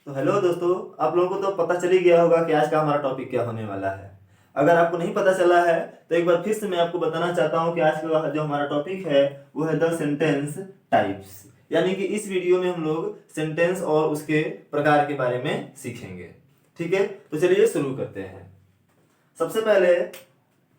तो हेलो दोस्तों, आप लोगों को तो पता चल ही गया होगा कि आज का हमारा टॉपिक क्या होने वाला है। अगर आपको नहीं पता चला है तो एक बार फिर से मैं आपको बताना चाहता हूं कि आज का जो हमारा टॉपिक है वो है द सेंटेंस टाइप्स। यानी कि इस वीडियो में हम लोग सेंटेंस और उसके प्रकार के बारे में सीखेंगे। ठीक है, तो चलिए शुरू करते हैं। सबसे पहले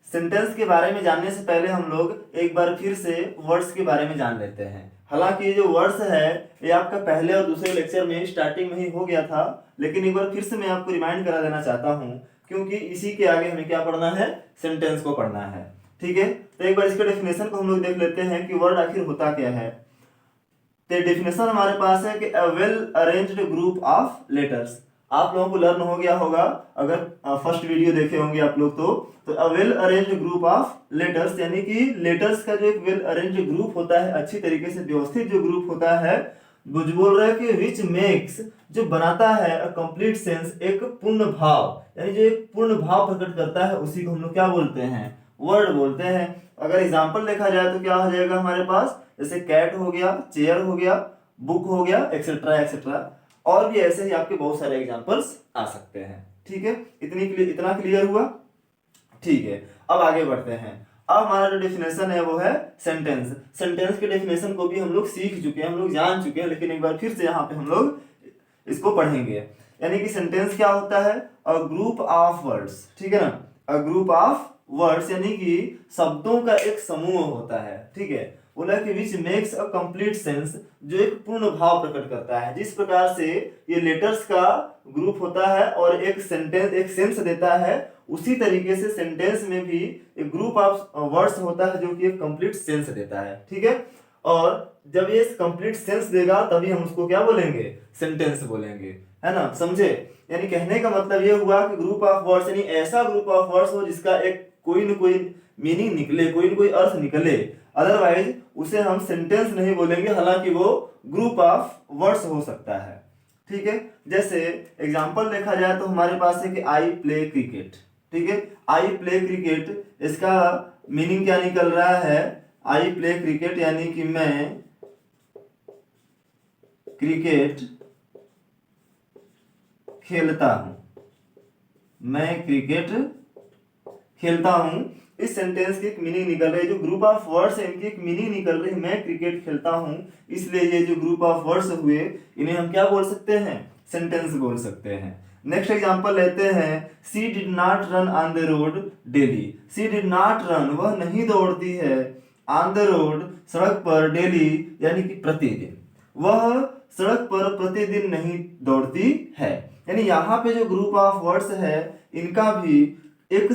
सेंटेंस के बारे में जानने से पहले हम लोग एक बार फिर से वर्ड्स के बारे में जान लेते हैं। हालांकि ये जो वर्ड्स है ये आपका पहले और दूसरे लेक्चर में स्टार्टिंग में ही हो गया था, लेकिन एक बार फिर से मैं आपको रिमाइंड करा देना चाहता हूँ क्योंकि इसी के आगे हमें क्या पढ़ना है, सेंटेंस को पढ़ना है। ठीक है, तो एक बार इसके डेफिनेशन को हम लोग देख लेते हैं कि वर्ड आखिर होता क्या है। तो डेफिनेशन हमारे पास है कि a well arranged group of letters. आप लोगों को लर्न हो गया होगा अगर फर्स्ट वीडियो देखे होंगे आप लोग तो a well arranged group of letters यानी कि लेटर्स का जो एक वेल अरेंज्ड ग्रुप होता है, अच्छी तरीके से व्यवस्थित जो ग्रुप होता है, वो जो बोल रहा है कि विच मेक्स, जो बनाता है अ कंप्लीट सेंस, एक पूर्ण भाव, यानी जो एक पूर्ण भाव प्रकट करता है उसी को हम लोग क्या बोलते हैं, वर्ड बोलते हैं। अगर एग्जाम्पल देखा जाए तो क्या हो जाएगा हमारे पास, जैसे कैट हो गया, चेयर हो गया, बुक हो गया, एक्सेट्रा एक्सेट्रा, और भी ऐसे ही आपके बहुत सारे एग्जांपल्स आ सकते हैं। ठीक है, इतना क्लियर हुआ। ठीक है, अब आगे बढ़ते हैं। अब हमारा जो डेफिनेशन है वो है सेंटेंस। सेंटेंस के डेफिनेशन को भी हम लोग सीख चुके हैं, हम लोग जान चुके हैं, लेकिन एक बार फिर से यहाँ पे हम लोग इसको पढ़ेंगे। यानी कि सेंटेंस क्या होता है, अ ग्रुप ऑफ वर्ड्स। ठीक है ना, अ ग्रुप ऑफ वर्ड्स यानी कि शब्दों का एक समूह होता है। ठीक है, बोला कि which makes a complete sense, जो एक पूर्ण भाव प्रकट करता है। जिस प्रकार से ये लेटर्स का ग्रुप होता है और एक सेंटेंस एक सेंस देता है, उसी तरीके से सेंटेंस में भी एक ग्रुप ऑफ वर्ड्स होता है जो कि एक कंप्लीट सेंस देता है। ठीक है, और जब ये कंप्लीट सेंस देगा तभी हम उसको क्या बोलेंगे, सेंटेंस बोलेंगे, है ना, समझे। यानी कहने का मतलब ये हुआ कि ग्रुप ऑफ वर्ड्स यानी ऐसा ग्रुप ऑफ वर्ड्स हो जिसका एक कोई न कोई मीनिंग निकले, कोई न कोई अर्थ निकले, अदरवाइज उसे हम सेंटेंस नहीं बोलेंगे, हालांकि वो ग्रुप ऑफ वर्ड्स हो सकता है। ठीक है, जैसे एग्जांपल देखा जाए तो हमारे पास है कि आई प्ले क्रिकेट। ठीक है, आई प्ले क्रिकेट, इसका मीनिंग क्या निकल रहा है, आई प्ले क्रिकेट यानी कि मैं क्रिकेट खेलता हूं, मैं क्रिकेट खेलता हूं। इस सेंटेंस की एक मीनिंग निकल रही है, जो ग्रुप ऑफ वर्ड्स है इनकी एक मीनिंग निकल रही है, मैं क्रिकेट खेलता हूं। इसलिए ये जो ग्रुप ऑफ वर्ड्स हुए इन्हें हम क्या बोल सकते हैं, सेंटेंस बोल सकते हैं। नेक्स्ट एग्जांपल लेते हैं, she did not run on the road daily. She did not run, वह नहीं दौड़ती है, ऑन द रोड, सड़क पर, डेली यानी कि प्रतिदिन, वह सड़क पर प्रतिदिन नहीं दौड़ती है। यानी यहाँ पे जो ग्रुप ऑफ वर्ड्स है इनका भी एक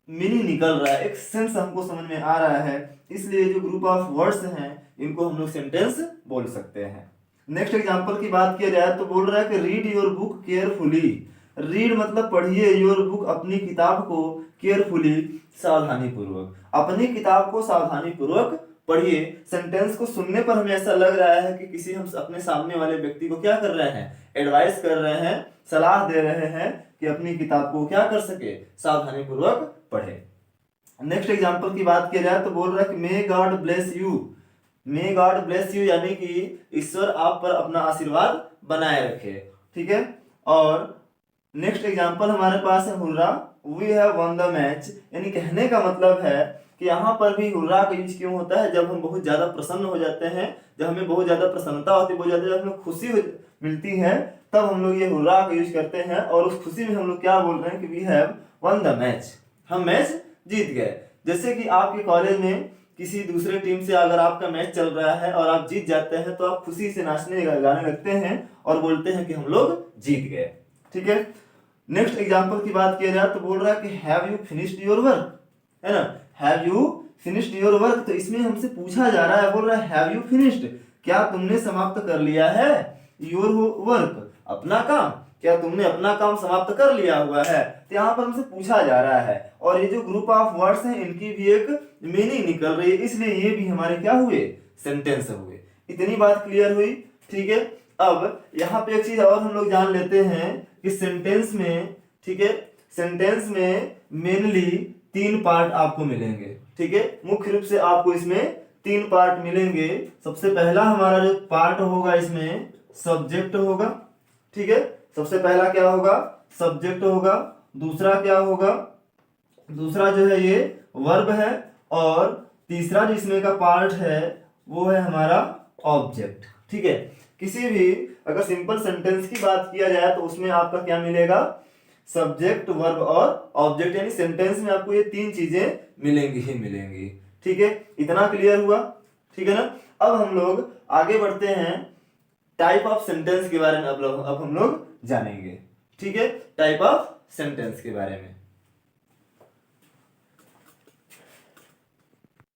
मीनिंग निकल रहा है, एक सेंस हमको समझ में आ रहा है, इसलिए जो ग्रुप ऑफ वर्ड्स हैं इनको हम लोग सेंटेंस बोल सकते हैं। नेक्स्ट एग्जांपल की बात किया जाए तो बोल रहा है कि read your book carefully. Read मतलब पढ़िए, योर बुक अपनी किताब को, केयरफुली सावधानी पूर्वक, अपनी किताब को सावधानी पूर्वक पढ़िए। सेंटेंस को सुनने पर हमें ऐसा लग रहा है कि किसी हम अपने सामने वाले व्यक्ति को क्या कर रहे हैं, एडवाइस कर रहे हैं, सलाह दे रहे हैं कि अपनी किताब को क्या कर सके, सावधानी पूर्वक पढ़े। नेक्स्ट एग्जांपल की बात किया जाए तो बोल रहा है कि may God bless you. May God bless you यानी कि ईश्वर आप पर अपना आशीर्वाद बनाए रखे। ठीक है, और नेक्स्ट एग्जांपल हमारे पास है hurrah, we have won the match. यानी कहने का मतलब है कि यहाँ पर भी हुर्रा का यूज क्यों होता है, जब हम बहुत ज्यादा प्रसन्न हो जाते हैं, जब हमें बहुत ज्यादा प्रसन्नता होती है, बहुत ज्यादा जब हमें खुशी मिलती है, तब हम लोग ये हुर्रा का यूज करते हैं। और उस खुशी में हम लोग क्या बोल रहे हैं कि we have won the match, हम मैच जीत गए। जैसे कि आपके कॉलेज में किसी दूसरे टीम से अगर आपका मैच चल रहा है और आप जीत जाते हैं तो आप खुशी से नाचने गाने लगते हैं और बोलते हैं कि हम लोग जीत गए। ठीक है, नेक्स्ट एग्जांपल की बात किया जाए तो बोल रहा है कि have you finished your work, है ना, have you finished your work. तो इसमें हमसे पूछा जा रहा है, बोल रहा है हैव यू फिनिश्ड, क्या तुमने समाप्त कर लिया है, योर वर्क, अपना काम, क्या तुमने अपना काम समाप्त कर लिया हुआ है। तो यहाँ पर हमसे पूछा जा रहा है, और ये जो ग्रुप ऑफ वर्ड्स हैं इनकी भी एक मीनिंग निकल रही है, इसलिए ये भी हमारे क्या हुए, सेंटेंस हुए। इतनी बात क्लियर हुई। ठीक है, अब यहाँ पे एक चीज और हम लोग जान लेते हैं कि सेंटेंस में, ठीक है, सेंटेंस में मेनली 3 पार्ट आपको मिलेंगे। ठीक है, मुख्य रूप से आपको इसमें 3 पार्ट मिलेंगे। सबसे पहला हमारा जो पार्ट होगा इसमें सब्जेक्ट होगा। ठीक है, सबसे पहला क्या होगा, सब्जेक्ट होगा, दूसरा क्या होगा, दूसरा जो है ये वर्ब है, और तीसरा जिसमें का पार्ट है वो है हमारा ऑब्जेक्ट। ठीक है, किसी भी अगर सिंपल सेंटेंस की बात किया जाए तो उसमें आपका क्या मिलेगा, सब्जेक्ट, वर्ब और ऑब्जेक्ट, यानी सेंटेंस में आपको ये तीन चीजें मिलेंगी ही मिलेंगी। ठीक है, इतना क्लियर हुआ? ठीक है ना। अब हम लोग आगे बढ़ते हैं, टाइप ऑफ सेंटेंस के बारे में अब हम लोग जानेंगे। ठीक है, टाइप ऑफ सेंटेंस के बारे में।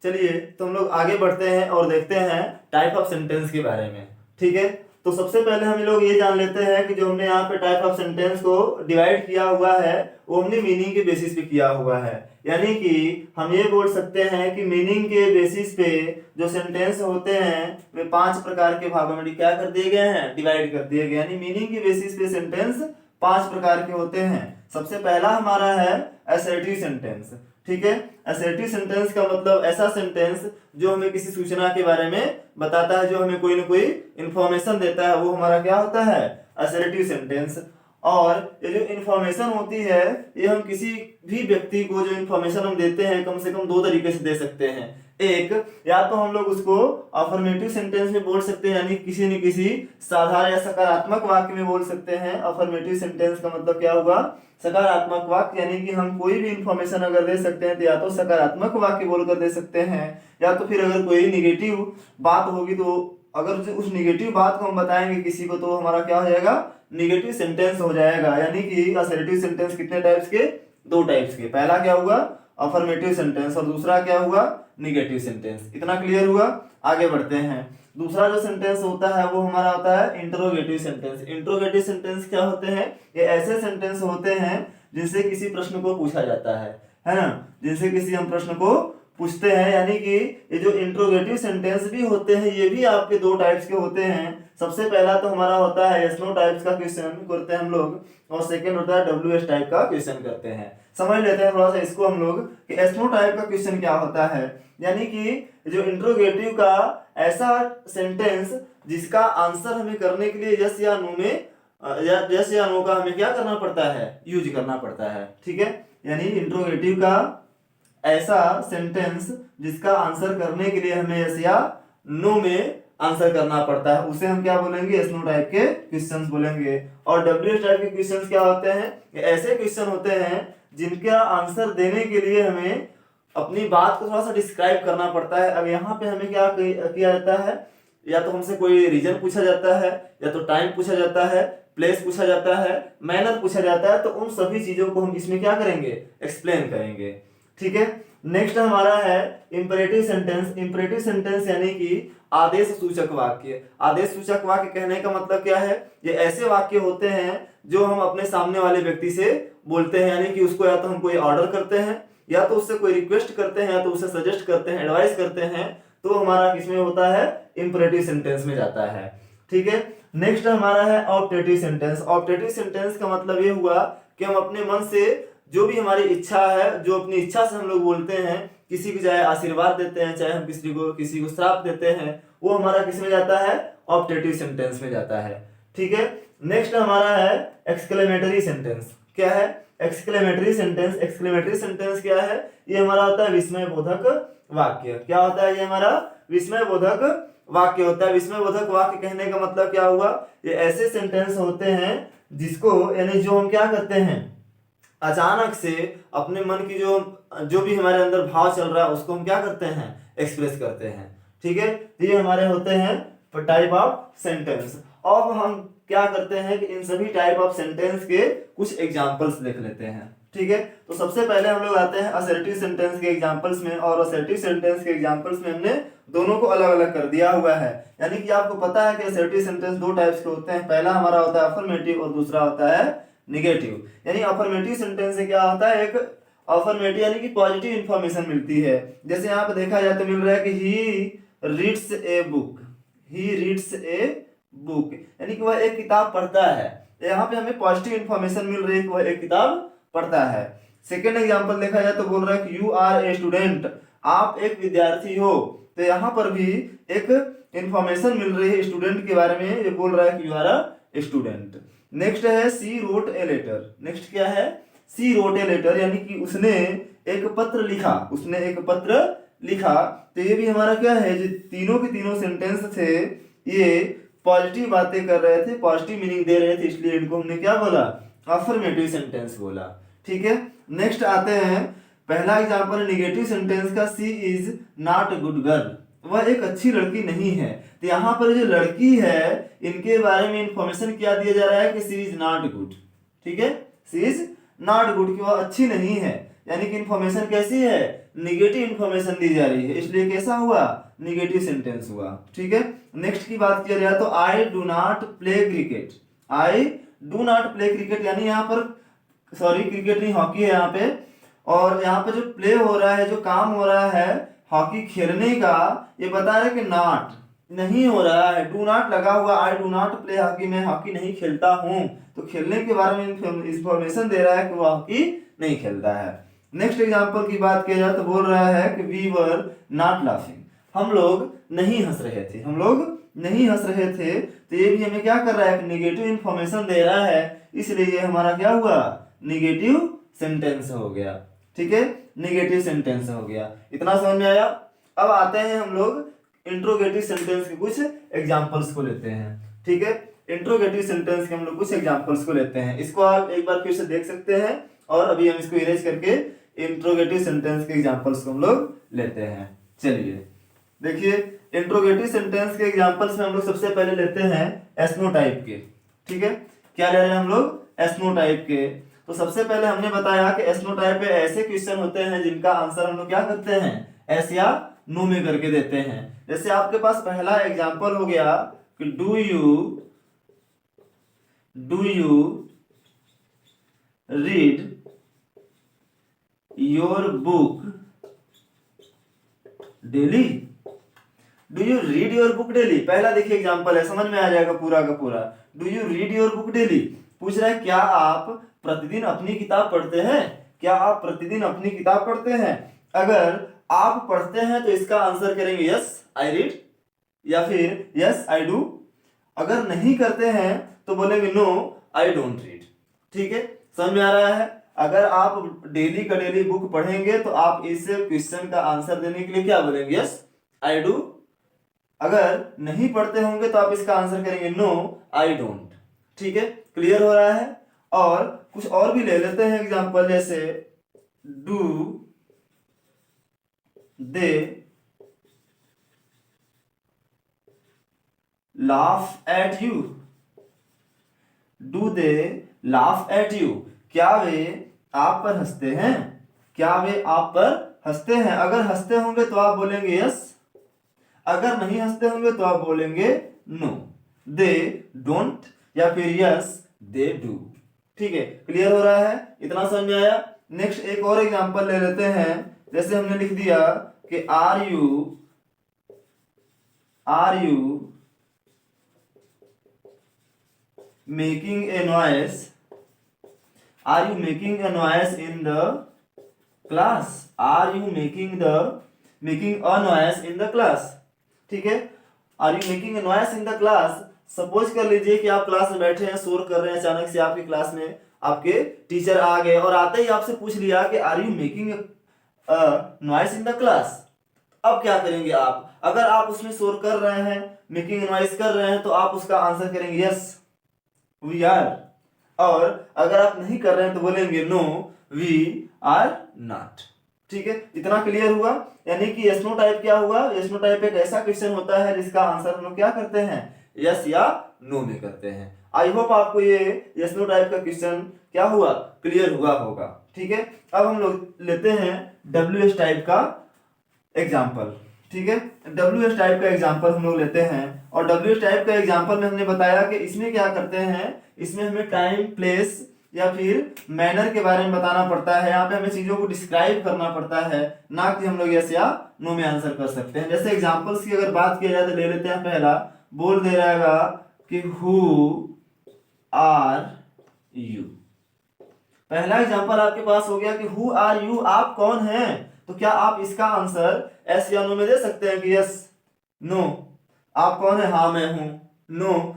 चलिए तो हम लोग आगे बढ़ते हैं और देखते हैं टाइप ऑफ सेंटेंस के बारे में। ठीक है, तो सबसे पहले हम लोग ये जान लेते हैं कि जो हमने यहाँ पे टाइप ऑफ सेंटेंस को डिवाइड किया हुआ है वो हमने मीनिंग के बेसिस पे किया हुआ है। यानी कि हम ये बोल सकते हैं कि मीनिंग के बेसिस पे जो सेंटेंस होते हैं वे 5 प्रकार के भागों में क्या कर दिए गए हैं, डिवाइड कर दिए गए। यानी मीनिंग के बेसिस पे सेंटेंस 5 प्रकार के होते हैं। सबसे पहला हमारा है असर्टिव सेंटेंस। ठीक है, असर्टिव सेंटेंस का मतलब ऐसा सेंटेंस जो हमें किसी सूचना के बारे में बताता है, जो हमें कोई ना कोई इंफॉर्मेशन देता है, वो हमारा क्या होता है, असर्टिव सेंटेंस। और ये जो इंफॉर्मेशन होती है ये हम किसी भी व्यक्ति को जो इंफॉर्मेशन हम देते हैं कम से कम 2 तरीके से दे सकते हैं। एक, या तो हम लोग उसको अफर्मेटिव सेंटेंस में बोल सकते हैं, यानी किसी न किसी साधारण या सकारात्मक वाक्य में बोल सकते हैं। अफर्मेटिव सेंटेंस का मतलब क्या हुआ, सकारात्मक वाक्य, यानी कि हम कोई भी इंफॉर्मेशन अगर दे सकते हैं तो या तो सकारात्मक वाक्य बोलकर दे सकते हैं, या तो फिर अगर कोई निगेटिव बात होगी तो अगर उस निगेटिव बात को हम बताएंगे किसी को तो हमारा क्या हो जाएगा, निगेटिव सेंटेंस हो जाएगा। यानी कि असर्टिव सेंटेंस कितने टाइप्स के, 2 टाइप्स के। पहला क्या हुआ, अफर्मेटिव सेंटेंस, और दूसरा क्या हुआ, निगेटिव सेंटेंस। इतना क्लियर हुआ? आगे बढ़ते हैं। दूसरा जो सेंटेंस होता है वो हमारा होता है इंटरोगेटिव सेंटेंस। इंटरोगेटिव सेंटेंस क्या होते हैं, ये ऐसे सेंटेंस होते हैं जिनसे किसी प्रश्न को पूछा जाता है ना, जिनसे किसी हम प्रश्न को पूछते हैं। यानी कि ये जो इंट्रोगेटिव सेंटेंस भी होते हैं ये भी आपके 2 टाइप्स के होते हैं। सबसे पहला तो हमारा होता है यस नो टाइप्स का क्वेश्चन करते हैं हम लोग, और सेकंड होता है डब्ल्यूएच टाइप का क्वेश्चन करते हैं। समझ लेते हैं थोड़ा सा इसको हम लोग कि यस नो टाइप का क्वेश्चन क्या होता है। यानी कि जो इंट्रोगेटिव का ऐसा सेंटेंस जिसका आंसर हमें करने के लिए यस या नो में यस या नो का हमें क्या करना पड़ता है, यूज करना पड़ता है। ठीक है, यानी इंट्रोगेटिव का ऐसा सेंटेंस जिसका आंसर करने के लिए हमें यस या नो में आंसर करना पड़ता है, उसे हम क्या बोलेंगे, यस नो टाइप के क्वेश्चंस बोलेंगे। और डब्ल्यू टाइप के क्वेश्चंस क्या होते हैं, ये ऐसे क्वेश्चन होते हैं जिनका आंसर देने के लिए हमें अपनी बात को थोड़ा सा डिस्क्राइब करना पड़ता है। अब यहाँ पे हमें क्या किया जाता है, या तो हमसे कोई रीजन पूछा जाता है, या तो टाइम पूछा जाता है, प्लेस पूछा जाता है, मैनर पूछा जाता है, तो उन सभी चीजों को हम इसमें क्या करेंगे, एक्सप्लेन करेंगे। ठीक है, नेक्स्ट हमारा है इंपरेटिव सेंटेंस। इंपरेटिव सेंटेंस यानी कि आदेश सूचक वाक्य। आदेश सूचक वाक्य कहने का मतलब क्या है, ये ऐसे वाक्य होते हैं जो हम अपने सामने वाले व्यक्ति से बोलते हैं, यानी कि उसको या तो हम कोई ऑर्डर करते हैं, या तो उससे कोई रिक्वेस्ट करते हैं, या तो उसे सजेस्ट करते हैं, एडवाइस करते हैं, तो हमारा किसमें होता है, इंपरेटिव सेंटेंस में जाता है। ठीक है, नेक्स्ट हमारा है ऑप्टेटिव सेंटेंस। ऑप्टेटिव सेंटेंस का मतलब ये हुआ कि हम अपने मन से जो भी हमारी इच्छा है, जो अपनी इच्छा से हम लोग बोलते हैं, किसी को चाहे आशीर्वाद देते हैं, चाहे हम किसी को श्राप देते हैं, वो हमारा किस में जाता है, ऑप्टेटिव सेंटेंस में जाता है। ठीक है, नेक्स्ट हमारा है एक्सक्लेमेटरी सेंटेंस। क्या है, एक्सक्लेमेटरी सेंटेंस। एक्सक्लेमेटरी सेंटेंस क्या है, ये हमारा होता है विस्मय बोधक वाक्य। क्या होता है, ये हमारा विस्मय बोधक वाक्य होता है। विस्मय बोधक वाक्य कहने का मतलब क्या हुआ, ये ऐसे सेंटेंस होते हैं जिसको, यानी जो हम क्या करते हैं, अचानक से अपने मन की जो भी हमारे अंदर भाव चल रहा है उसको हम क्या करते हैं, एक्सप्रेस करते हैं। ठीक है, तो ये हमारे होते हैं टाइप ऑफ सेंटेंस। अब हम क्या करते हैं कि इन सभी टाइप ऑफ सेंटेंस के कुछ एग्जांपल्स देख लेते हैं। ठीक है, तो सबसे पहले हम लोग आते हैं असर्टिव सेंटेंस के एग्जांपल्स में, और असर्टिव सेंटेंस के एग्जांपल्स में हमने दोनों को अलग अलग कर दिया हुआ है। यानी कि आपको पता है कि असर्टिव सेंटेंस 2 टाइप्स के होते हैं। पहला हमारा होता है अफर्मेटिव और दूसरा होता है निगेटिव। यानी अफर्मेटिव सेंटेंस से क्या होता है, एक अफर्मेटिव यानी कि पॉजिटिव इंफॉर्मेशन मिलती है। जैसे यहाँ पे देखा जाए तो मिल रहा है कि he reads a book, he reads a book, यानी कि वह एक किताब पढ़ता है। यहाँ पे हमें पॉजिटिव इंफॉर्मेशन मिल रही है कि वह एक किताब पढ़ता है। सेकेंड एग्जाम्पल देखा जाए तो बोल रहा है कि यू आर ए स्टूडेंट, आप एक विद्यार्थी हो। तो यहाँ पर भी एक इंफॉर्मेशन मिल रही है स्टूडेंट के बारे में, ये बोल रहा है कि you are a student. Next है she wrote a letter. Next क्या है? सी रोट ए लेटर, यानी कि उसने एक पत्र लिखा, उसने एक पत्र लिखा। तो ये भी हमारा क्या है, जो तीनों के तीनों सेंटेंस थे ये पॉजिटिव बातें कर रहे थे, पॉजिटिव मीनिंग दे रहे थे, इसलिए इनको हमने क्या बोला? अफर्मेटिव सेंटेंस बोला। ठीक है, नेक्स्ट आते हैं, पहला एग्जांपल निगेटिव सेंटेंस का, सी इज नॉट गुड गर्ल, वह एक अच्छी लड़की नहीं है। तो यहाँ पर जो लड़की है इनके बारे में इंफॉर्मेशन क्या दिया जा रहा है कि सी इज नॉट गुड। ठीक है, सी इज नॉट गुड, कि वह अच्छी नहीं है, यानी कि इंफॉर्मेशन कैसी है? निगेटिव इंफॉर्मेशन दी जा रही है, इसलिए कैसा हुआ? निगेटिव सेंटेंस हुआ। ठीक है, नेक्स्ट की बात किया जाए तो I do not play cricket, I do not play cricket, यानी यहाँ पर सॉरी क्रिकेट नहीं, हॉकी है यहाँ पे। और यहाँ पे जो प्ले हो रहा है, जो काम हो रहा है हॉकी खेलने का, ये बता रहा है कि नॉट नहीं हो रहा है, डू नॉट लगा हुआ, I do not play hockey, मैं हॉकी नहीं खेलता हूँ। तो खेलने के बारे में इंफॉर्मेशन दे रहा है कि वो हॉकी नहीं खेलता है। नेक्स्ट एग्जांपल की बात किया जाए तो बोल रहा है कि वी वर नॉट लाफिंग, हम लोग नहीं हंस रहे थे, हम लोग नहीं हंस रहे थे। तो ये भी हमें क्या कर रहा है? कि निगेटिव इंफॉर्मेशन दे रहा है, इसलिए ये हमारा क्या हुआ? निगेटिव सेंटेंस हो गया। ठीक है, निगेटिव सेंटेंस हो गया। इतना समझ में आया? अब आते हैं हम लोग इंट्रोगेटिव सेंटेंस के कुछ एग्जांपल्स को लेते हैं। ठीक है, इंट्रोगेटिव सेंटेंस के हम लोग कुछ एग्जांपल्स को लेते हैं। इसको आप एक बार फिर से देख सकते हैं, और अभी हम इसको इरेज करके इंट्रोगेटिव सेंटेंस के एग्जांपल्स को हम लोग लेते हैं। चलिए देखिए, इंट्रोगेटिव सेंटेंस के एग्जांपल्स में हम लोग सबसे पहले लेते हैं एस्नोटाइप के। ठीक है, क्या ले रहे हैं हम लोग? एस्नोटाइप के। तो सबसे पहले हमने बताया कि एस्नोटाइप पे ऐसे क्वेश्चन होते हैं जिनका आंसर हम लोग क्या करते हैं? एस या नो में करके देते हैं। जैसे आपके पास पहला एग्जांपल हो गया कि do you read your book daily, do you read your book daily. पहला देखिए एग्जांपल है, समझ में आ जाएगा पूरा का पूरा। Do you read your book daily, पूछ रहा है क्या आप प्रतिदिन अपनी किताब पढ़ते हैं? क्या आप प्रतिदिन अपनी किताब पढ़ते हैं? अगर आप पढ़ते हैं तो इसका आंसर करेंगे यस आई रीड, या फिर यस आई डू। अगर नहीं करते हैं तो बोलेंगे नो आई डोंट रीड। ठीक है, समझ में आ रहा है? अगर आप डेली का डेली बुक पढ़ेंगे तो आप इस क्वेश्चन का आंसर देने के लिए क्या बोलेंगे? Yes I do. अगर नहीं पढ़ते होंगे तो आप इसका आंसर करेंगे नो आई डोंट। ठीक है, क्लियर हो रहा है? और कुछ और भी ले लेते हैं एग्जांपल, जैसे do they laugh at you, do they laugh at you, क्या वे आप पर हंसते हैं? क्या वे आप पर हंसते हैं? अगर हंसते होंगे तो आप बोलेंगे यस, अगर नहीं हंसते होंगे तो आप बोलेंगे नो। दे डोंट या फिर यस दे डू। ठीक है, क्लियर हो रहा है? इतना समझ में आया? नेक्स्ट एक और एग्जांपल ले लेते हैं, जैसे हमने लिख दिया कि are you making a noise, are you making a noise in the class, are you making a noise in the class. ठीक है, are you making a noise in the class. Suppose कर लीजिए कि आप क्लास में बैठे हैं, शोर कर रहे हैं, अचानक से आपकी क्लास में आपके टीचर आ गए और आते ही आपसे पूछ लिया कि are you making noise in the class. अब क्या करेंगे आप? अगर आप उसमें शोर कर रहे हैं, मेकिंग नॉइस कर रहे हैं, तो आप उसका आंसर करेंगे यस वी आर। और अगर आप नहीं कर रहे हैं तो बोलेंगे नो वी आर नॉट। ठीक है, इतना क्लियर हुआ? यानी कि एस्नो टाइप क्या हुआ? एस्नो टाइप एक ऐसा क्वेश्चन होता है जिसका आंसर हम लोग क्या करते हैं? यस या नो में करते हैं। आई होप आपको ये एस्नो टाइप का क्वेश्चन क्या हुआ? क्लियर हुआ होगा। ठीक है, अब हम लोग लेते हैं डब्ल्यू टाइप का एग्जाम्पल। ठीक है, डब्ल्यू टाइप का एग्जाम्पल हम लोग लेते हैं, और डब्ल्यू टाइप का एग्जाम्पल में हमने बताया कि इसमें क्या करते हैं, इसमें हमें टाइम प्लेस या फिर मैनर के बारे में बताना पड़ता है। यहाँ पे हमें चीजों को डिस्क्राइब करना पड़ता है, ना कि हम लोग यस या नो में आंसर कर सकते हैं। जैसे एग्जाम्पल्स की अगर बात किया जाए तो ले लेते हैं, पहला बोल दे रहेगा कि हु आर यू। पहला एग्जाम्पल आपके पास हो गया कि हु आर यू, आप कौन हैं? तो क्या आप इसका आंसर एस या नो में दे सकते हैं कि यस नो? आप कौन है? हाँ मैं हूं। नो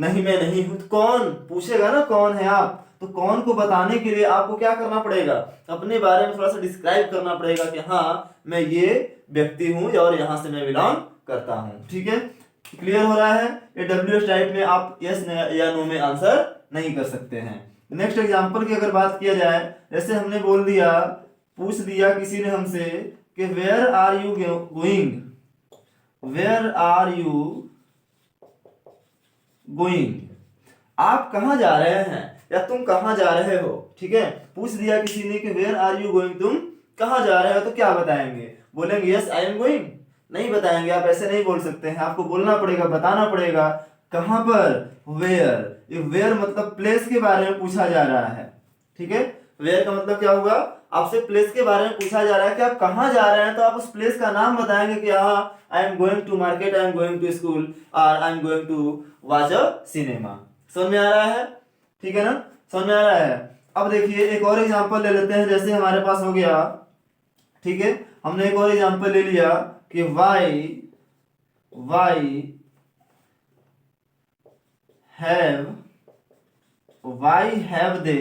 नहीं मैं नहीं हूं। तो कौन पूछेगा ना कौन है आप, तो कौन को बताने के लिए आपको क्या करना पड़ेगा, अपने बारे में थोड़ा सा डिस्क्राइब करना पड़ेगा कि हाँ मैं ये व्यक्ति हूं और यहां से मैं बिलोंग करता हूं। ठीक है, क्लियर हो रहा है। ये WH टाइप में आप यस या नो में आंसर नहीं कर सकते हैं। नेक्स्ट एग्जांपल की अगर बात किया जाए, जैसे हमने बोल दिया, पूछ दिया किसी ने हमसे कि where are you going, where are you going, आप कहाँ जा रहे हैं या तुम कहाँ जा रहे हो। ठीक है, पूछ दिया किसी ने कि वेयर आर यू गोइंग, तुम कहाँ जा रहे हो, तो क्या बताएंगे, बोलेंगे यस आई एम गोइंग, नहीं बताएंगे। आप ऐसे नहीं बोल सकते हैं, आपको बोलना पड़ेगा, बताना पड़ेगा कहाँ पर, वेयर। ये वेयर मतलब प्लेस के बारे में पूछा जा रहा है। ठीक है, वेयर का मतलब क्या हुआ, आपसे प्लेस के बारे में पूछा जा रहा है कि आप कहाँ जा रहे हैं, तो आप उस प्लेस का नाम बताएंगे कि हाँ I am going to market, I am going to school, और I am going to watch a cinema. समझ में आ रहा है, ठीक है ना, समझ में आ रहा है। अब देखिए एक और एग्जांपल ले लेते हैं, जैसे हमारे पास हो गया, ठीक है, हमने एक और एग्जांपल ले लिया कि वाई हैव दे,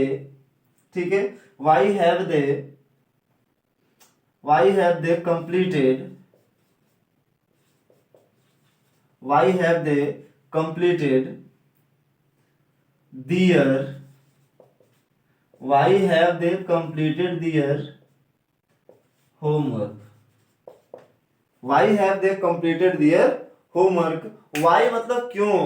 ठीक है, why have they completed, why have they completed their homework, why have they completed their homework। why मतलब क्यों,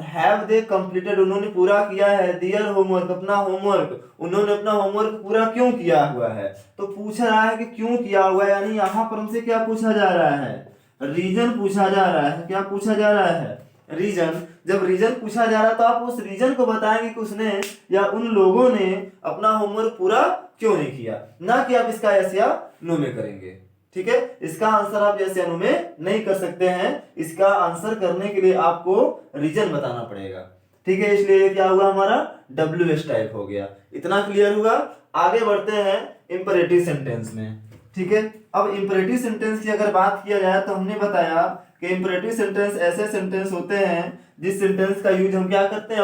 have they completed उन्होंने पूरा किया है, their homework अपना होमवर्क, उन्होंने अपना होमवर्क पूरा क्यों किया हुआ है। तो पूछ रहा है कि क्यों किया हुआ है, यानी यहाँ पर हमसे क्या पूछा जा रहा है, रीजन पूछा जा रहा है। क्या पूछा जा रहा है, रीजन। जब रीजन पूछा जा रहा है तो आप उस रीजन को बताएंगे कि उसने या उन लोगों ने अपना होमवर्क पूरा क्यों नहीं किया, ना कि आप इसका यस या नो में करेंगे। ठीक है, इसका आंसर आप यस या नो में नहीं कर सकते हैं, इसका आंसर करने के लिए आपको रीजन बताना पड़ेगा। ठीक है, इसलिए क्या हुआ हमारा WH टाइप हो गया। इतना क्लियर हुआ। आगे बढ़ते हैं इंपरेटिव सेंटेंस में। ठीक है, अब इंपरेटिव सेंटेंस की अगर बात किया जाए तो हमने बताया कि इंपरेटिव सेंटेंस ऐसे सेंटेंस होते हैं जिस सेंटेंस का यूज हम क्या करते हैं,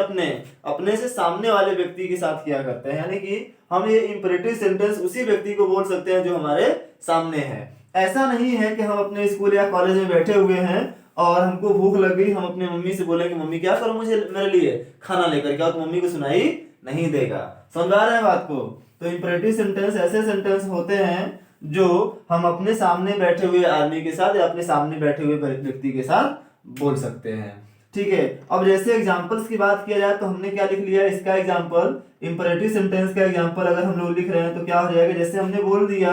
अपने से सामने वाले व्यक्ति के साथ किया करते हैं। यानी कि हम ये इंपरेटिव सेंटेंस उसी व्यक्ति को बोल सकते हैं जो हमारे सामने है। ऐसा नहीं है कि हम अपने स्कूल या कॉलेज में बैठे हुए हैं और हमको भूख लग गई, हम अपने मम्मी से बोलेंगे मम्मी क्या करो मुझे मेरे लिए खाना लेकर के आओ, तो मम्मी को सुनाई नहीं देगा। समझा रहे हैं बात को। तो इंपरेटिव सेंटेंस ऐसे सेंटेंस होते हैं जो हम अपने सामने बैठे हुए आदमी के साथ या अपने सामने बैठे हुए व्यक्ति के साथ बोल सकते हैं। ठीक है, अब जैसे एग्जांपल्स की बात किया जाए तो हमने क्या लिख लिया, इसका एग्जांपल, इंपरेटिव सेंटेंस का एग्जांपल अगर हम लोग लिख रहे हैं तो क्या हो जाएगा, जैसे हमने बोल दिया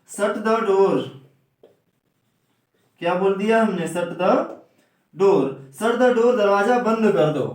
शट द डोर, क्या बोल दिया हमने, shut the door, shut the door दरवाजा बंद कर दो।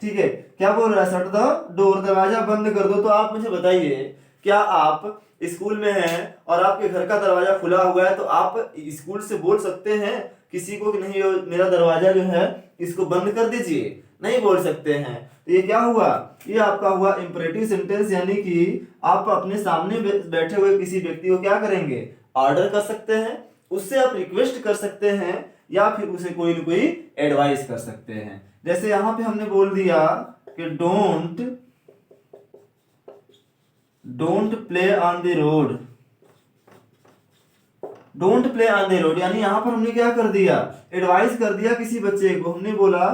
ठीक है, क्या बोल रहा है, शट द डोर दरवाजा बंद कर दो। तो आप मुझे बताइए, क्या आप स्कूल में हैं और आपके घर का दरवाजा खुला हुआ है तो आप स्कूल से बोल सकते हैं किसी को कि नहीं मेरा दरवाजा जो है इसको बंद कर दीजिए, नहीं बोल सकते हैं। तो ये क्या हुआ, ये आपका हुआ इंपरेटिव सेंटेंस, यानी कि आप अपने सामने बैठे हुए किसी व्यक्ति को क्या करेंगे, ऑर्डर कर सकते हैं, उससे आप रिक्वेस्ट कर सकते हैं, या फिर उसे कोई न कोई एडवाइस कर सकते हैं। जैसे यहाँ पे हमने बोल दिया कि don't play on the road, don't play on the road, यानी यहां पर हमने क्या कर दिया, एडवाइस कर दिया किसी बच्चे को। हमने बोला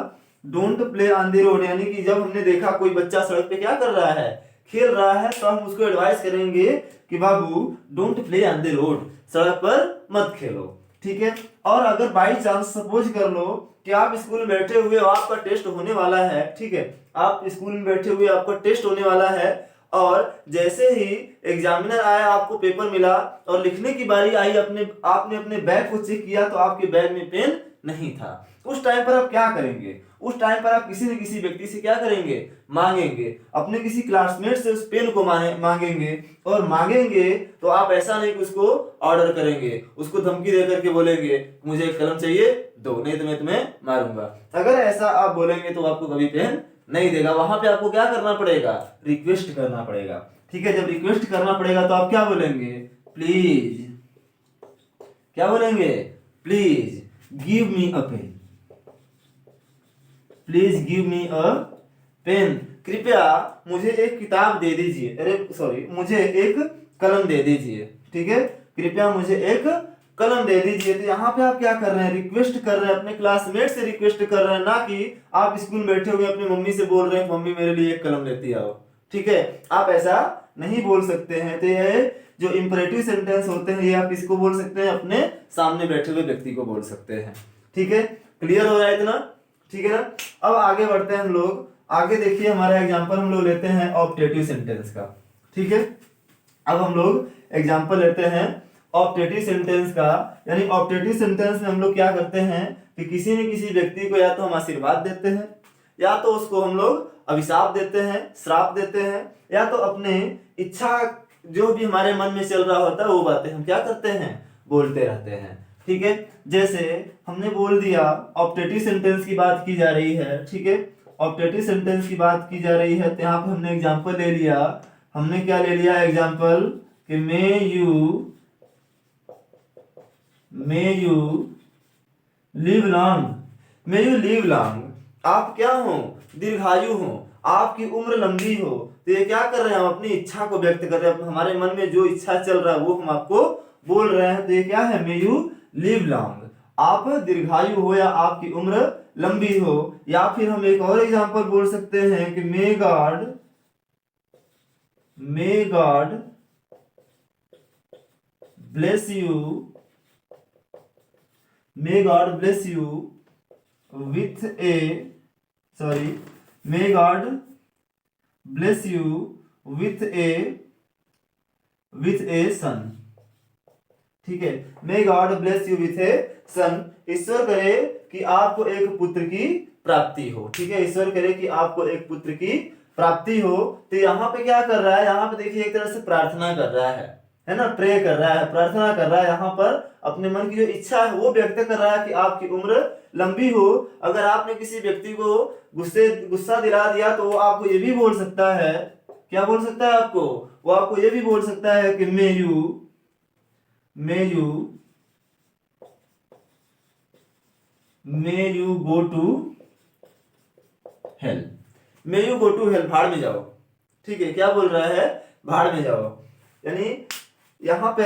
don't play on the road, यानी कि जब हमने देखा कोई बच्चा सड़क पे क्या कर रहा है, खेल रहा है, तो हम उसको एडवाइस करेंगे कि बाबू don't play on the road, सड़क पर मत खेलो। ठीक है, और अगर बाई चांस सपोज कर लो कि आप स्कूल में बैठे हुए हो, आपका टेस्ट होने वाला है, ठीक है, आप स्कूल में बैठे हुए आपका टेस्ट होने वाला है, और जैसे ही एग्जामिनर आया आपको पेपर मिला और लिखने की बारी आई, आपने अपने बैग को चेक किया तो आपके बैग में पेन नहीं था। उस टाइम पर आप क्या करेंगे, उस टाइम पर आप किसी न किसी व्यक्ति से क्या करेंगे, मांगेंगे, अपने किसी क्लासमेट से उस पेन को मांगेंगे, और मांगेंगे तो आप ऐसा नहीं कि उसको ऑर्डर करेंगे, उसको धमकी दे करके बोलेंगे मुझे एक कलम चाहिए दो, नहीं तो मैं तुम्हें मारूंगा। अगर ऐसा आप बोलेंगे तो आपको कभी पेन नहीं देगा। वहां पे आपको क्या करना पड़ेगा, रिक्वेस्ट करना पड़ेगा। ठीक है, जब रिक्वेस्ट करना पड़ेगा तो आप क्या बोलेंगे, प्लीज, क्या बोलेंगे, please give me a pen, please give me a pen, कृपया मुझे एक किताब दे दीजिए, अरे सॉरी मुझे एक कलम दे दीजिए, ठीक है, कृपया मुझे एक कलम दे दीजिए। तो यहाँ पे आप क्या कर रहे हैं, रिक्वेस्ट कर रहे हैं, अपने क्लासमेट से रिक्वेस्ट कर रहे हैं, ना कि आप स्कूल में बैठे हुए अपनी मम्मी से बोल रहे हैं मम्मी मेरे लिए एक कलम लेती आओ, ठीक है, आप ऐसा नहीं बोल सकते हैं। तो ये जो इंपरेटिव सेंटेंस होते हैं ये आप किसको बोल सकते हैं, अपने सामने बैठे हुए व्यक्ति को बोल सकते हैं, ठीक है, क्लियर हो रहा है इतना, ठीक है ना। अब आगे बढ़ते हैं हम लोग, आगे देखिए हमारा एग्जांपल हम लोग लेते हैं ऑप्टेटिव सेंटेंस का, ठीक है। अब हम लोग एग्जांपल लेते हैं ऑप्टेटिव सेंटेंस का, यानी ऑप्टेटिव सेंटेंस में हम लोग क्या करते हैं कि किसी न किसी व्यक्ति को या तो हम आशीर्वाद देते हैं, या तो उसको हम लोग अभिशाप देते हैं, श्राप देते हैं, या तो अपने इच्छा जो भी हमारे मन में चल रहा होता है वो बातें हम क्या करते हैं, बोलते रहते हैं, ठीक है। जैसे हमने बोल दिया ऑप्टेटिव सेंटेंस की बात की जा रही है, ठीक है, ऑप्टेटिव सेंटेंस की बात की जा रही है, तो यहाँ पे हमने एग्जांपल ले लिया, हमने क्या ले लिया एग्जांपल कि may you live long, may you live long, आप क्या हो, दीर्घायु हो, आपकी उम्र लंबी हो। तो ये क्या कर रहे हैं, हम अपनी इच्छा को व्यक्त कर रहे हैं, हमारे मन में जो इच्छा चल रहा है वो हम आपको बोल रहे हैं। तो ये क्या है, मे यू लिव लॉन्ग, आप दीर्घायु हो या आपकी उम्र लंबी हो। या फिर हम एक और एग्जांपल बोल सकते हैं कि may God bless you, may God bless you with a sorry may God bless you with a son, ठीक है, may God bless you with a son, ईश्वर करे कि आपको एक पुत्र की प्राप्ति हो, ठीक है, ईश्वर करे कि आपको एक पुत्र की प्राप्ति हो। तो यहाँ पे क्या कर रहा है, यहाँ पे देखिए एक तरह से प्रार्थना कर रहा है ना, प्रे कर रहा है, प्रार्थना कर रहा है, यहाँ पर अपने मन की जो इच्छा है वो व्यक्त कर रहा है कि आपकी उम्र लंबी हो। अगर आपने किसी व्यक्ति को गुस्सा दिला दिया तो वो आपको ये भी बोल सकता है, क्या बोल सकता है आपको, वो आपको ये भी बोल सकता है कि may you go to hell, may you go to hell, भाड़ में जाओ, ठीक है, क्या बोल रहा है, भाड़ में जाओ। यानी यहाँ पे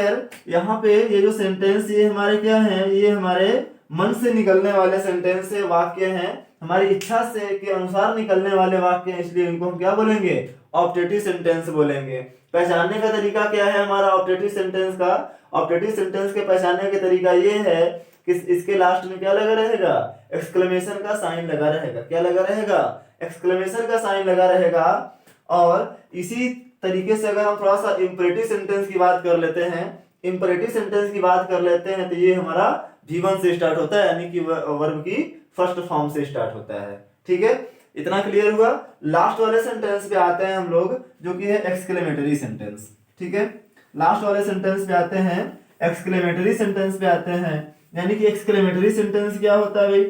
ये जो सेंटेंस ये हमारे क्या है, ये हमारे मन से निकलने वाले सेंटेंस है, वाक्य हैं, हमारी इच्छा से के अनुसार निकलने वाले वाक्य हैं, इसलिए इनको हम क्या बोलेंगे, ऑप्टेटिव सेंटेंस बोलेंगे। पहचानने का तरीका क्या है हमारा ऑप्टेटिव सेंटेंस का, ऑप्टेटिव सेंटेंस के पहचानने का तरीका ये है कि इसके लास्ट में क्या लगा रहेगा, एक्सक्लेमेशन का साइन लगा रहेगा, क्या लगा रहेगा, एक्सक्लेमेशन का साइन लगा रहेगा। और इसी तरीके से अगर हम थोड़ा सा इंपरेटिव सेंटेंस की बात कर लेते हैं, इंपरेटिव सेंटेंस की बात कर लेते हैं, तो ये हमारा V1 से स्टार्ट होता है, यानी कि वर्ब की फर्स्ट फॉर्म से स्टार्ट होता है, ठीक है, इतना क्लियर हुआ। लास्ट वाले सेंटेंस पे आते हैं हम लोग, जो कि है एक्सक्लेमेटरी सेंटेंस, ठीक है, लास्ट वाले सेंटेंस पे आते हैं, एक्सक्लेमेटरी सेंटेंस पे आते हैं। यानी कि एक्सक्लेमेटरी सेंटेंस क्या होता है भाई,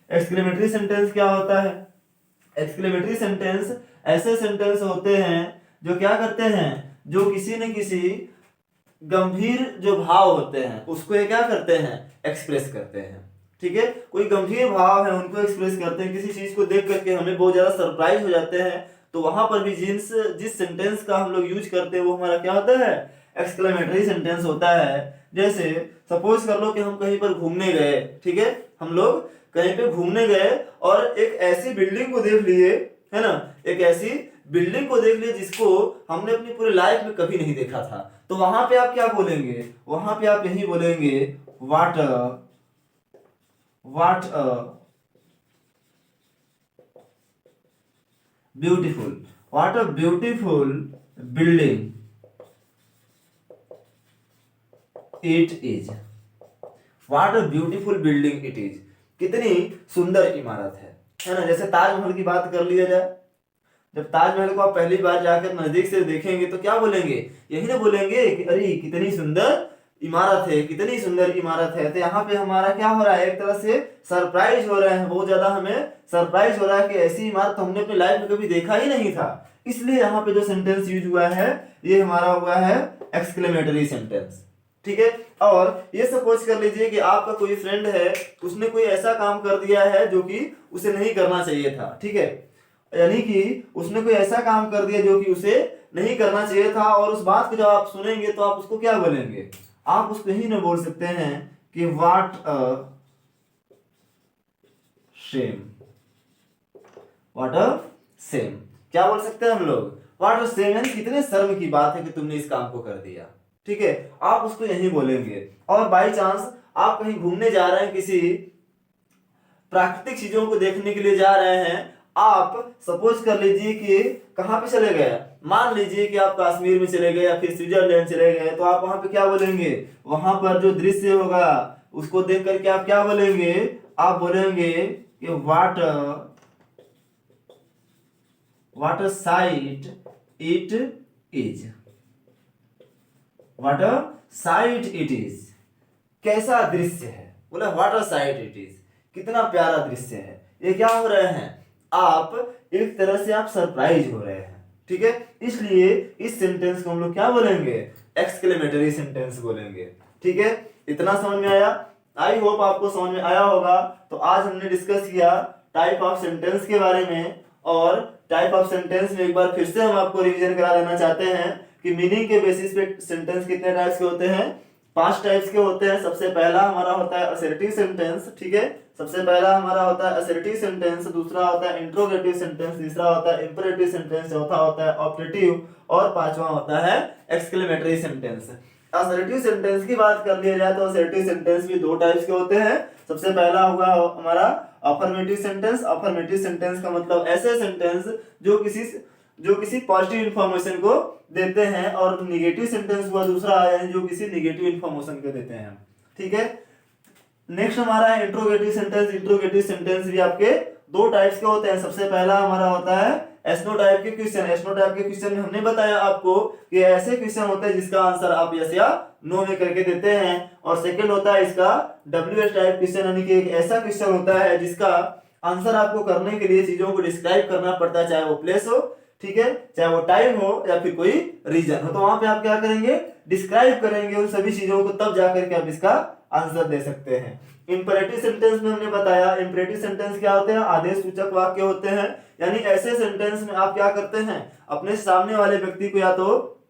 एक्सक्लेमेटरी सेंटेंस क्या होता है, एक्सक्लेमेटरी सेंटेंस ऐसे सेंटेंस होते हैं जो क्या करते हैं, जो किसी न किसी गंभीर जो भाव होते हैं उसको ये क्या करते हैं, एक्सप्रेस करते हैं, ठीक है, कोई गंभीर भाव है उनको एक्सप्रेस करते हैं, किसी चीज को देख करके हमें बहुत ज्यादा सरप्राइज हो जाते हैं, तो वहां पर भी जिस सेंटेंस का हम लोग यूज करते हैं वो हमारा क्या होता है, एक्सक्लेमेटरी सेंटेंस होता है। जैसे सपोज कर लो कि हम कहीं पर घूमने गए, ठीक है, हम लोग कहीं पे घूमने गए और एक ऐसी बिल्डिंग को देख लिए, है ना, एक ऐसी बिल्डिंग को देख लिए जिसको हमने अपनी पूरी लाइफ में कभी नहीं देखा था। तो वहां पे आप क्या बोलेंगे, वहां पे आप यही बोलेंगे what a beautiful building it is, what a beautiful building it is, कितनी सुंदर इमारत है ना। जैसे ताजमहल की बात कर लिया जाए, जब ताजमहल को आप पहली बार जाकर नजदीक से देखेंगे तो क्या बोलेंगे, यही ना बोलेंगे कि अरे कितनी सुंदर इमारत है, कितनी सुंदर इमारत है। तो यहाँ पे हमारा क्या हो रहा है, एक तरह से सरप्राइज हो रहे हैं, बहुत ज्यादा हमें सरप्राइज हो रहा है कि ऐसी इमारत हमने अपनी लाइफ में कभी देखा ही नहीं था। इसलिए यहाँ पे जो सेंटेंस यूज हुआ है ये हमारा हुआ है एक्सक्लेमेटरी सेंटेंस, ठीक है। और ये सपोज कर लीजिए कि आपका कोई फ्रेंड है, उसने कोई ऐसा काम कर दिया है जो कि उसे नहीं करना चाहिए था, ठीक है, यानी कि उसने कोई ऐसा काम कर दिया जो कि उसे नहीं करना चाहिए था, और उस बात को जब आप सुनेंगे तो आप उसको क्या बोलेंगे, आप उसको यही ना बोल सकते हैं कि what a shame, what a shame, क्या बोल सकते हैं हम लोग, व्हाट अ शेम, यानी कितने शर्म की बात है कि तुमने इस काम को कर दिया, ठीक है, आप उसको यही बोलेंगे। और बाई चांस आप कहीं घूमने जा रहे हैं, किसी प्राकृतिक चीजों को देखने के लिए जा रहे हैं, आप सपोज कर लीजिए कि कहाँ पे चले गए, मान लीजिए कि आप कश्मीर में चले गए या फिर स्विट्जरलैंड चले गए, तो आप वहां पे क्या बोलेंगे, वहां पर जो दृश्य होगा उसको देख करके आप क्या बोलेंगे, आप बोलेंगे कि what a site it is, what a site it is, कैसा दृश्य है, बोला what a site it is, कितना प्यारा दृश्य है। ये क्या हो रहे हैं, आप एक तरह से आप सरप्राइज हो रहे हैं, ठीक है, इसलिए इस सेंटेंस को हम लोग क्या बोलेंगे, एक्सक्लेमेटरी सेंटेंस बोलेंगे, ठीक है। इतना समझ में आया, आई होप आपको समझ में आया होगा। तो आज हमने डिस्कस किया टाइप ऑफ सेंटेंस के बारे में, और टाइप ऑफ सेंटेंस में एक बार फिर से हम आपको रिवीजन करा देना चाहते हैं कि मीनिंग के बेसिस पे सेंटेंस कितने टाइप्स के होते हैं, 5 टाइप्स के होते हैं। सबसे पहला हमारा होता है असर्टिव सेंटेंस, ठीक है, सबसे पहला हमारा होता है असर्टिव सेंटेंस, दूसरा होता है इंट्रोगेटिव सेंटेंस, तीसरा होता है इंपरेटिव सेंटेंस, चौथा होता है ऑपरेटिव, और पांचवा होता है एक्सक्लेमेटरी सेंटेंस। असर्टिव सेंटेंस की बात कर लिया जाए तो असर्टिव सेंटेंस भी 2 टाइप्स के होते हैं। सबसे पहला होगा हमारा अफर्मेटिव सेंटेंस। अफर्मेटिव सेंटेंस का मतलब ऐसे सेंटेंस जो किसी पॉजिटिव इंफॉर्मेशन को देते हैं, और निगेटिव सेंटेंस हुआ दूसरा है जो किसी निगेटिव इंफॉर्मेशन को देते हैं, ठीक है। नेक्स्ट हमारा है इंट्रोगेटिव सेंटेंस। इंट्रोगेटिव सेंटेंस भी आपके 2 टाइप्स के होते हैं। सबसे पहला हमारा होता है एस्नो टाइप के क्वेश्चन। एस्नो टाइप के क्वेश्चन में हमने बताया आपको कि ऐसे क्वेश्चन होते हैं जिसका आंसर आप यस या नो में करके देते हैं। और सेकंड होता है इसका WH टाइप क्वेश्चन, यानी कि एक ऐसा क्वेश्चन होता है जिसका आंसर आपको करने के लिए चीजों को डिस्क्राइब करना पड़ता है, चाहे वो प्लेस हो, ठीक है, चाहे वो टाइम हो या फिर कोई रीजन हो। तो वहां पे आप क्या करेंगे, डिस्क्राइब करेंगे उन सभी चीजों को, तब जाकर के आप इसका आंसर दे सकते हैं। इंपरेटिव सेंटेंस में हमने बताया, इंपरेटिव सेंटेंस क्या होते हैं, आदेश सूचक वाक्य होते हैं। यानी ऐसे सेंटेंस में आप क्या करते हैं, अपने सामने वाले व्यक्ति को या तो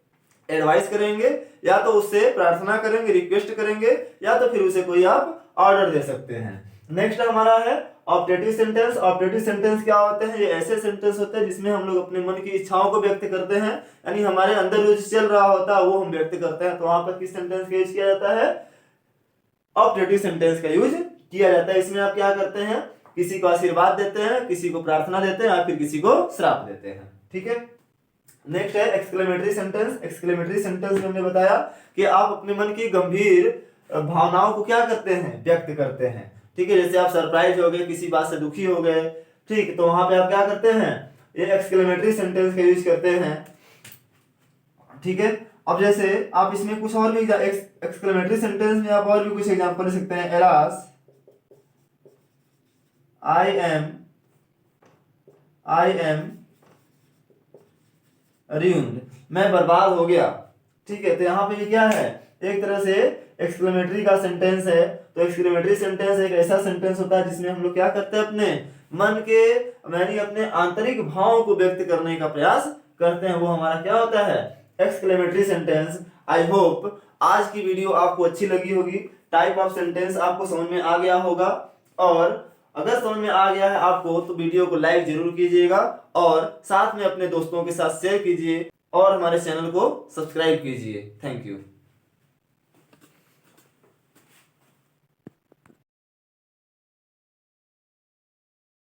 एडवाइस करेंगे, या तो उससे प्रार्थना करेंगे, रिक्वेस्ट करेंगे, या तो फिर उसे कोई आप ऑर्डर दे सकते हैं। नेक्स्ट हमारा है ऑप्टेटिव सेंटेंस। ऑप्टेटिव सेंटेंस क्या होते हैं, ये ऐसे सेंटेंस होते हैं जिसमें हम लोग अपने मन की इच्छाओं को व्यक्त करते हैं, यानी हमारे अंदर जो चल रहा होता है वो हम व्यक्त करते हैं। तो वहां पर किस सेंटेंस का यूज किया जाता है, ऑप्टेटिव सेंटेंस का यूज किया जाता है। इसमें आप क्या करते हैं, किसी को आशीर्वाद देते हैं, किसी को प्रार्थना देते हैं, या फिर किसी को श्राप देते हैं, ठीक है। नेक्स्ट है एक्सक्लेमेटरी सेंटेंस। एक्सक्लेमेटरी सेंटेंस में हमने बताया कि आप अपने मन की गंभीर भावनाओं को क्या करते हैं, व्यक्त करते हैं, ठीक है। जैसे आप सरप्राइज हो गए, किसी बात से दुखी हो गए, ठीक, तो वहां पे आप क्या करते हैं, ये एक्सक्लेमेटरी सेंटेंस का यूज करते हैं, ठीक है। अब जैसे आप इसमें कुछ और भी एक्सक्लेमेटरी सेंटेंस में आप और भी कुछ एग्जांपल दे सकते हैं। एलास आई एम ruined, मैं बर्बाद हो गया, ठीक है। तो यहाँ पे ये क्या है, एक तरह से एक्सक्लेमेटरी का सेंटेंस है। तो एक्सक्लेमेटरी सेंटेंस एक ऐसा सेंटेंस होता है जिसमें हम लोग क्या करते हैं, अपने मन के यानी अपने आंतरिक भावों को व्यक्त करने का प्रयास करते हैं, वो हमारा क्या होता है, एक्सक्लेमेटरी सेंटेंस। आई होप आज की वीडियो आपको अच्छी लगी होगी, टाइप ऑफ सेंटेंस आपको समझ में आ गया होगा। और अगर समझ में आ गया है आपको तो वीडियो को लाइक जरूर कीजिएगा, और साथ में अपने दोस्तों के साथ शेयर कीजिए, और हमारे चैनल को सब्सक्राइब कीजिए। Thank you.